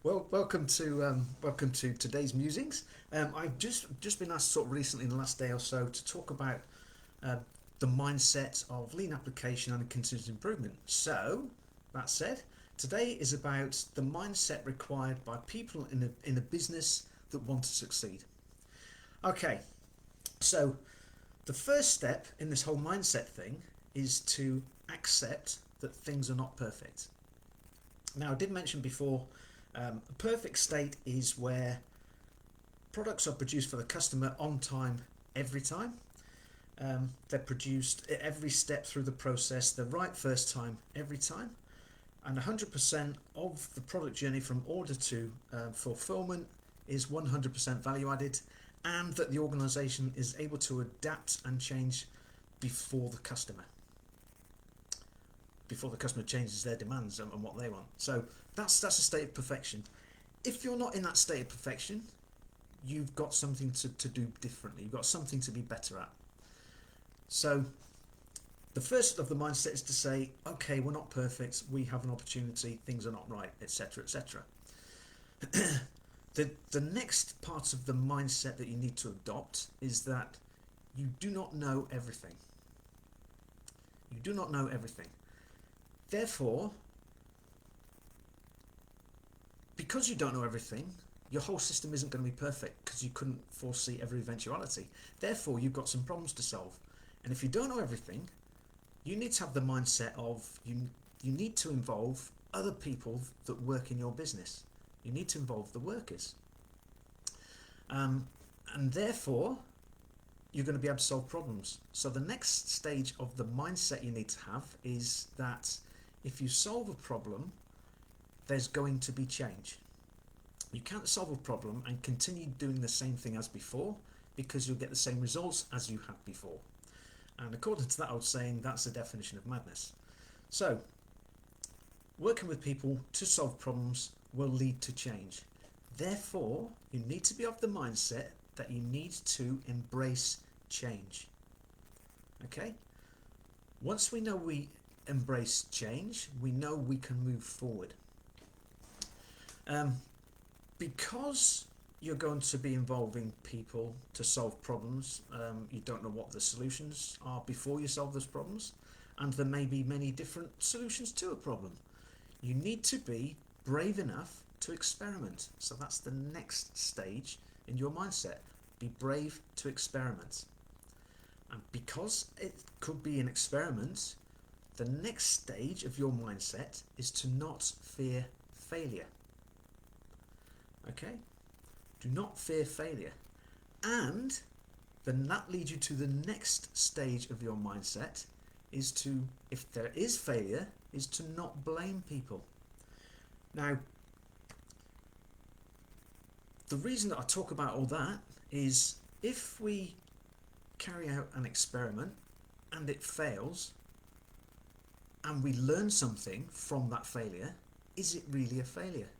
Well, welcome to today's musings. I've just been asked sort of recently in the last day or so to talk about uh, the mindset of lean application and continuous improvement. So that said, today is about the mindset required by people in a business that want to succeed. Okay, so the first step in this whole mindset thing is to accept that things are not perfect. Now, I did mention before, a perfect state is where products are produced for the customer on time every time. They're produced at every step through the process, the right first time every time, and 100% of the product journey from order to fulfillment is 100% value added, and that the organization is able to adapt and change before the customer before the customer changes their demands and what they want. So that's a state of perfection. If you're not in that state of perfection, you've got something to do differently. You've got something to be better at. So the first of the mindset is to say, okay, we're not perfect, we have an opportunity, things are not right, etc., etc. The next part of the mindset that you need to adopt is that you do not know everything. You do not know everything. Therefore, because you don't know everything, your whole system isn't going to be perfect because you couldn't foresee every eventuality. Therefore, you've got some problems to solve. And if you don't know everything, you need to have the mindset of you need to involve other people that work in your business. You need to involve the workers. And therefore, you're going to be able to solve problems. So the next stage of the mindset you need to have is that if you solve a problem, there's going to be change. You can't solve a problem and continue doing the same thing as before because you'll get the same results as you had before. And according to that old saying, that's the definition of madness. So, working with people to solve problems will lead to change. Therefore, you need to be of the mindset that you need to embrace change. Okay? Once we know we embrace change, we know we can move forward. Because you're going to be involving people to solve problems, you don't know what the solutions are before you solve those problems, and there may be many different solutions to a problem. You need to be brave enough to experiment. So that's the next stage in your mindset. Be brave to experiment. And because it could be an experiment, the next stage of your mindset is to not fear failure. Okay? Do not fear failure. And then that leads you to the next stage of your mindset is to, if there is failure, is to not blame people. Now, the reason that I talk about all that is if we carry out an experiment and it fails and we learn something from that failure, is it really a failure?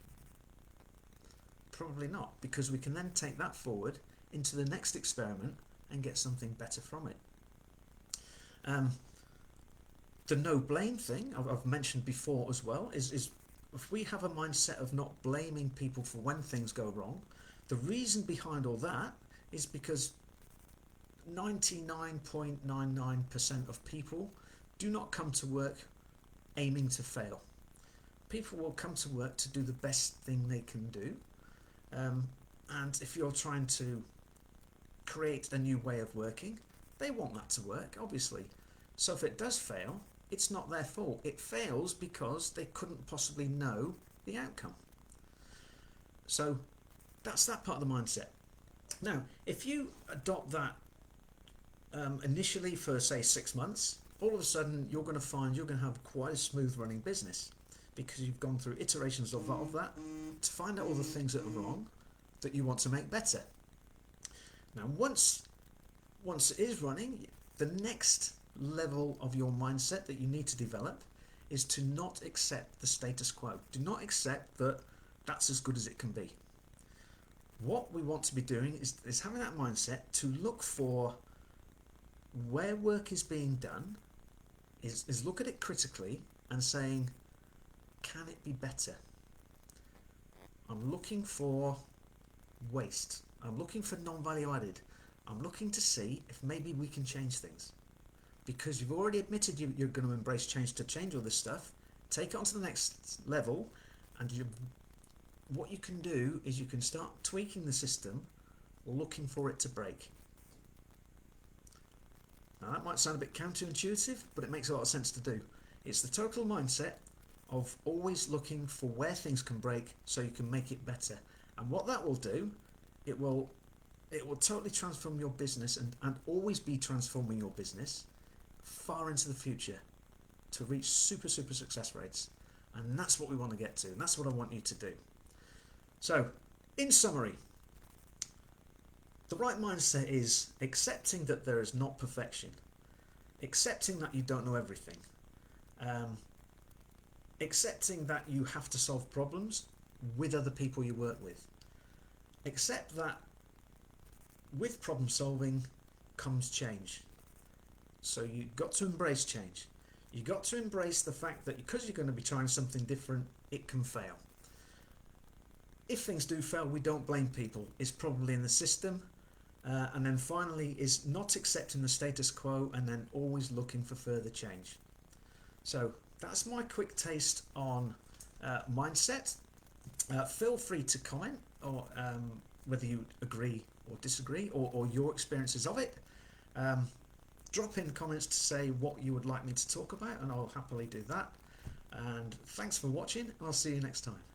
Probably not, because we can then take that forward into the next experiment and get something better from it. The no blame thing I've mentioned before as well is if we have a mindset of not blaming people for when things go wrong, the reason behind all that is because 99.99% of people do not come to work aiming to fail. People will come to work to do the best thing they can do. And if you're trying to create a new way of working, they want that to work, obviously. So if it does fail, it's not their fault. It fails because they couldn't possibly know the outcome. So that's that part of the mindset. Now, if you adopt that initially for, say, 6 months, all of a sudden you're going to find you're going to have quite a smooth running business because you've gone through iterations of that to find out all the things that are wrong that you want to make better. Now, once it is running, the next level of your mindset that you need to develop is to not accept the status quo. Do not accept that that's as good as it can be. What we want to be doing is having that mindset to look for where work is being done, is look at it critically and saying, can it be better? I'm looking for waste. I'm looking for non-value added. I'm looking to see if maybe we can change things. Because you've already admitted you're going to embrace change to change all this stuff, take it on to the next level, and what you can do is you can start tweaking the system, looking for it to break. Now that might sound a bit counterintuitive, but it makes a lot of sense to do. It's the total mindset of always looking for where things can break so you can make it better. And what that will do, it will totally transform your business and always be transforming your business far into the future to reach super success rates. And that's what we want to get to, and that's what I want you to do. So, in summary, the right mindset is accepting that there is not perfection, accepting that you don't know everything, accepting that you have to solve problems with other people you work with, accept that with problem solving comes change. So you've got to embrace change. You've got to embrace the fact that because you're going to be trying something different, it can fail. If things do fail, we don't blame people. It's probably in the system. And then finally is not accepting the status quo and then always looking for further change. So that's my quick taste on mindset. Feel free to comment or whether you agree or disagree or your experiences of it. Drop in comments to say what you would like me to talk about and I'll happily do that. And thanks for watching and I'll see you next time.